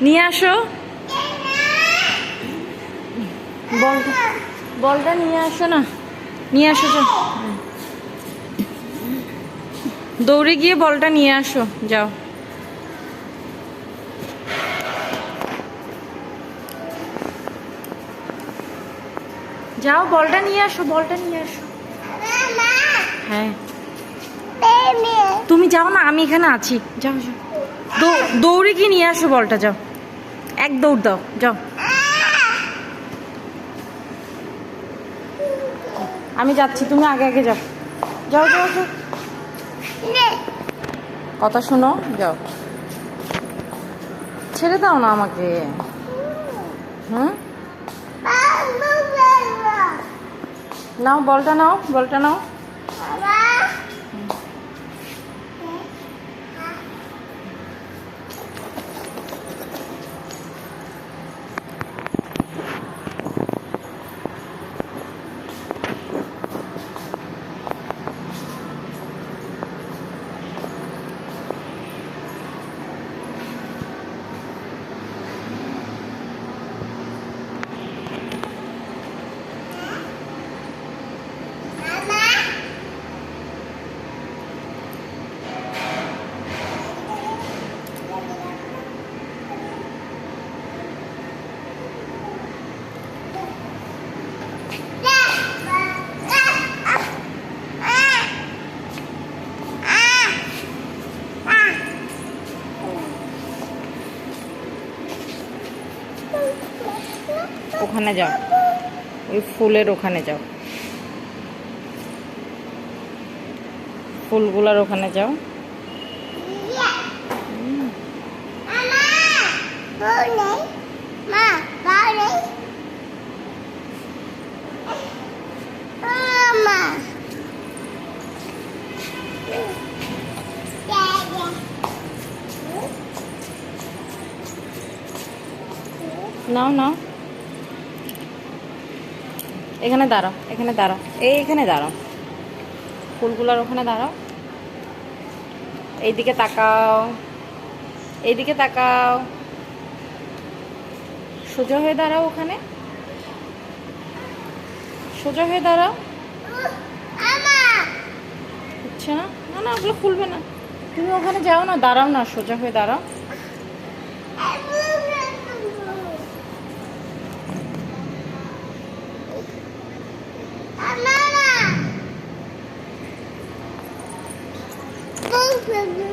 নিয়ে আসো বলটা নিয়ে আসো না, নিয়ে আসো যাও, দৌড়ে গিয়ে বলটা নিয়ে আসো যাও। যাও বলটা নিয়ে আসো, বলটা নিয়ে আসো। হ্যাঁ তুমি যাও না, আমি এখানে আছি, যাও যাও, দৌড়ে গিয়ে নিয়ে আসো বলটা, যাও, এক দৌড় দাও, যাও। আমি যাচ্ছি, তুমি আগে আগে যাও, যাও যাও যাও, কথা শোনো, যাও, ছেড়ে দাও না আমাকে। হুম, নাও বলটা, নাও বলটা, নাও। ওখানে যাও, ওই ফুলের ওখানে যাও, ফুলগুলার ওখানে যাও। নাও নাও, এখানে দাঁড়াও, এখানে দাঁড়াও, এইখানে দাঁড়াও, ফুলগুলার ওখানে দাঁড়াও, এইদিকে তাকাও, এইদিকে তাকাও, সোজা হয়ে দাঁড়াও, ওখানে সোজা হয়ে দাঁড়াও। আচ্ছা না না, ওগুলো খুলবে না, তুমি ওখানে যাও না, দাঁড়াও না, সোজা হয়ে দাঁড়াও। Mama.